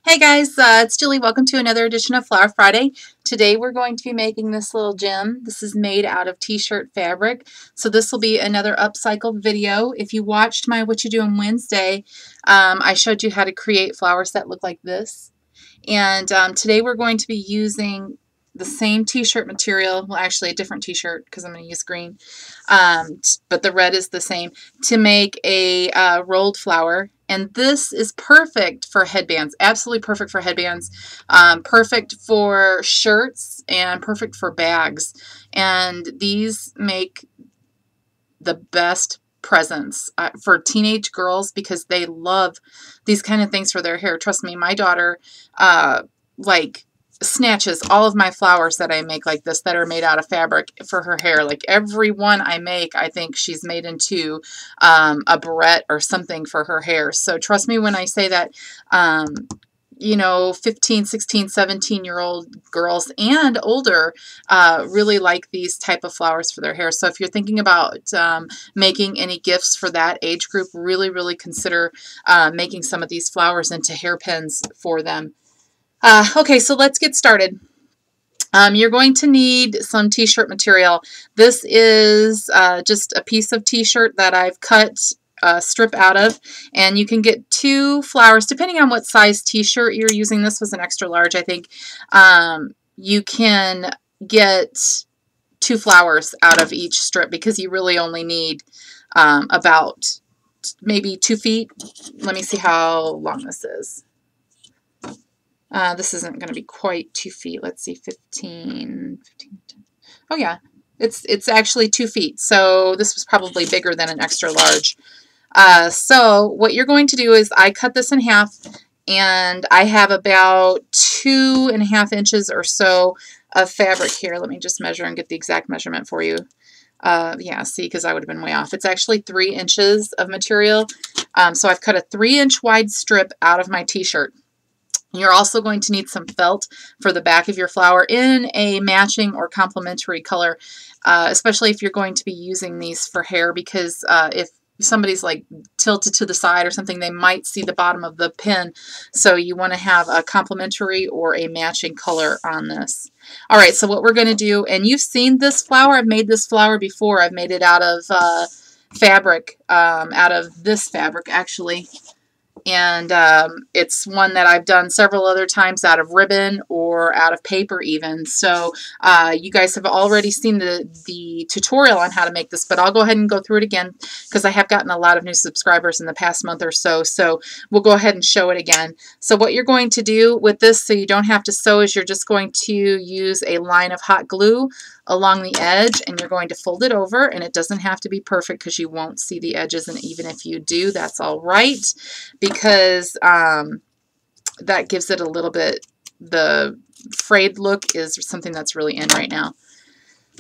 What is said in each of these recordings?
Hey guys, it's Julie. Welcome to another edition of Flower Friday. Today we're going to be making this little gem. This is made out of T-shirt fabric. So this will be another upcycled video. If you watched my What You Doing Wednesday, I showed you how to create flowers that look like this. And today we're going to be using the same T-shirt material, well actually a different T-shirt because I'm going to use green, but the red is the same, to make a rolled flower. And this is perfect for headbands, absolutely perfect for headbands, perfect for shirts, and perfect for bags. And these make the best presents for teenage girls because they love these kind of things for their hair. Trust me, my daughter like snatches all of my flowers that I make like this that are made out of fabric for her hair. Like every one I make, I think she's made into a barrette or something for her hair. So trust me when I say that, you know, 15, 16, 17-year-old girls and older really like these type of flowers for their hair. So if you're thinking about making any gifts for that age group, really consider making some of these flowers into hairpins for them. Okay, so let's get started. You're going to need some T-shirt material. This is just a piece of T-shirt that I've cut a strip out of, and you can get 2 flowers depending on what size T-shirt you're using. This was an extra large, I think. You can get 2 flowers out of each strip because you really only need about maybe 2 feet. Let me see how long this is. This isn't going to be quite 2 feet. Let's see, 15, 10. Oh yeah, it's actually 2 feet. So this was probably bigger than an extra large. So what you're going to do is I cut this in half, and I have about 2.5 inches or so of fabric here. Let me just measure and get the exact measurement for you. Yeah, see, because I would have been way off. It's actually 3 inches of material. So I've cut a 3-inch wide strip out of my T-shirt. You're also going to need some felt for the back of your flower in a matching or complementary color, especially if you're going to be using these for hair, because if somebody's like tilted to the side or something, they might see the bottom of the pin. So you want to have a complementary or a matching color on this. All right, so what we're going to do, and you've seen this flower. I've made this flower before. I've made it out of fabric, out of this fabric actually. And it's one that I've done several other times out of ribbon or out of paper even. So you guys have already seen the tutorial on how to make this, but I'll go ahead and go through it again because I have gotten a lot of new subscribers in the past month or so. So we'll go ahead and show it again. So what you're going to do with this so you don't have to sew is you're just going to use a line of hot glue along the edge, and you're going to fold it over, and it doesn't have to be perfect because you won't see the edges, and even if you do, that's all right, because that gives it a little bit, the frayed look is something that's really in right now.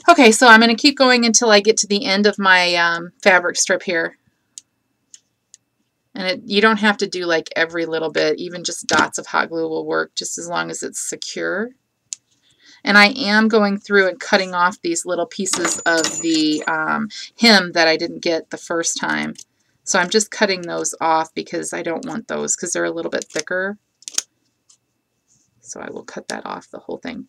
Okay, so I'm going to keep going until I get to the end of my fabric strip here. And you don't have to do like every little bit, even just dots of hot glue will work just as long as it's secure. And I am going through and cutting off these little pieces of the hem that I didn't get the first time. So I'm just cutting those off because I don't want those because they're a little bit thicker. So I will cut that off, the whole thing.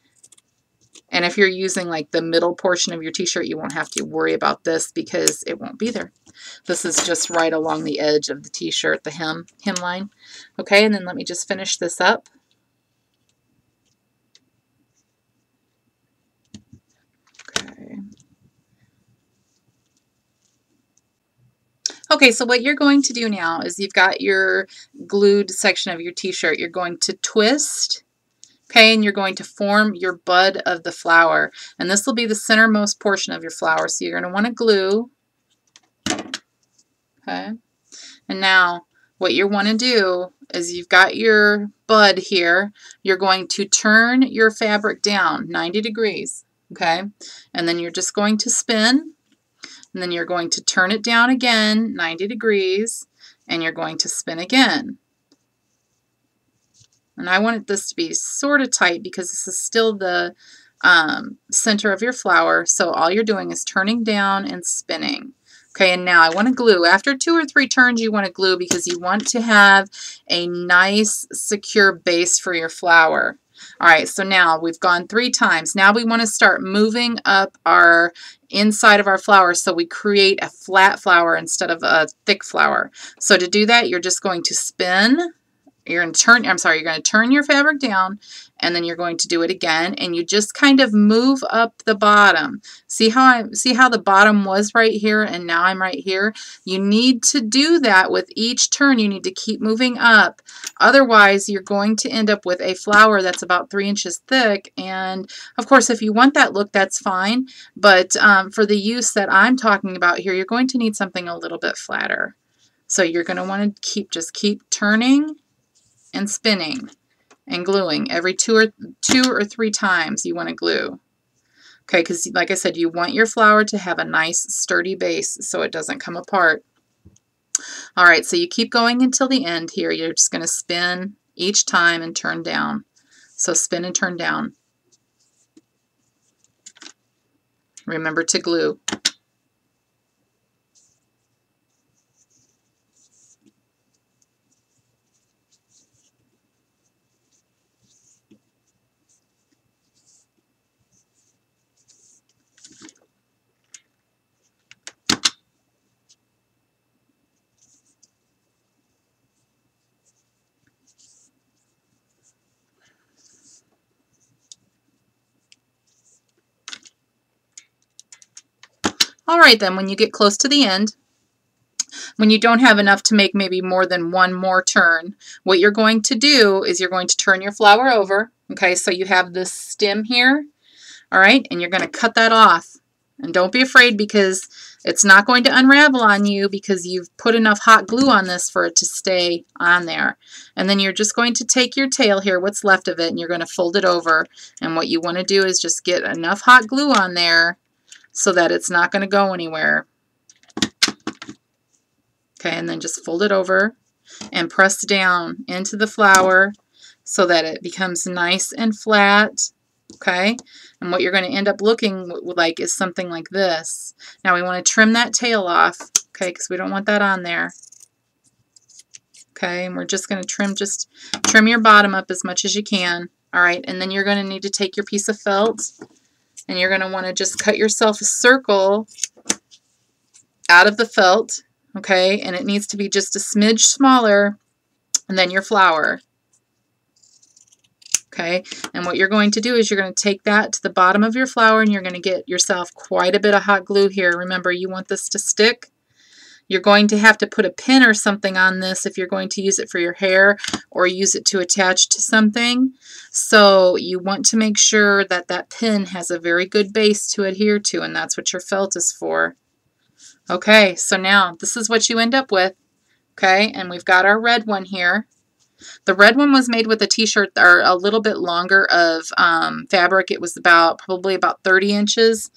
And if you're using like the middle portion of your T-shirt, you won't have to worry about this because it won't be there. This is just right along the edge of the T-shirt, the hem line. Okay, and then let me just finish this up. Okay, so what you're going to do now is you've got your glued section of your T-shirt. You're going to twist, okay, and you're going to form your bud of the flower. And this will be the centermost portion of your flower. So you're going to want to glue, okay? And now what you want to do is you've got your bud here. You're going to turn your fabric down 90 degrees, okay? And then you're just going to spin. And then you're going to turn it down again, 90 degrees, and you're going to spin again. And I wanted this to be sort of tight because this is still the center of your flower. So all you're doing is turning down and spinning. Okay, and now I want to glue. After 2 or 3 turns, you want to glue because you want to have a nice, secure base for your flower. All right, so now we've gone 3 times. Now we want to start moving up our inside of our flower so we create a flat flower instead of a thick flower. So to do that, you're just going to spin. You're going to turn your fabric down, and then you're going to do it again, and you just kind of move up the bottom. See how the bottom was right here and now I'm right here? You need to do that with each turn. You need to keep moving up. Otherwise, you're going to end up with a flower that's about 3 inches thick, and of course, if you want that look, that's fine, but for the use that I'm talking about here, you're going to need something a little bit flatter. So you're going to want to just keep turning and spinning and gluing every 2 or 3 times. You want to glue, okay, because like I said, you want your flower to have a nice sturdy base so it doesn't come apart. All right, so you keep going until the end here. You're just going to spin each time and turn down. So spin and turn down. Remember to glue. All right, then when you get close to the end, when you don't have enough to make maybe more than one more turn, what you're going to do is you're going to turn your flower over. Okay, so you have this stem here, all right, and you're going to cut that off. And don't be afraid because it's not going to unravel on you because you've put enough hot glue on this for it to stay on there. And then you're just going to take your tail here, what's left of it, and you're going to fold it over. And what you want to do is just get enough hot glue on there so that it's not going to go anywhere. Okay, and then just fold it over and press down into the flower so that it becomes nice and flat. Okay, and what you're going to end up looking like is something like this. Now we want to trim that tail off, okay, because we don't want that on there. Okay, and we're just going to trim your bottom up as much as you can. All right, and then you're going to need to take your piece of felt and you're going to want to just cut yourself a circle out of the felt, okay, and it needs to be just a smidge smaller than your flower. Okay, and what you're going to do is you're going to take that to the bottom of your flower and you're going to get yourself quite a bit of hot glue here. Remember, you want this to stick. You're going to have to put a pin or something on this if you're going to use it for your hair or use it to attach to something. So you want to make sure that that pin has a very good base to adhere to, and that's what your felt is for. Okay, so now this is what you end up with. Okay, and we've got our red one here. The red one was made with a t-shirt or a little bit longer of fabric. It was probably about 30 inches,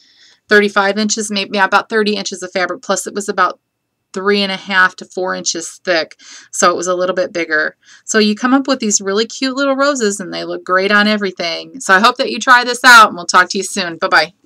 35 inches, maybe about 30 inches of fabric, plus it was about 3.5 to 4 inches thick, so it was a little bit bigger. So you come up with these really cute little roses and they look great on everything. So I hope that you try this out and we'll talk to you soon. Bye-bye.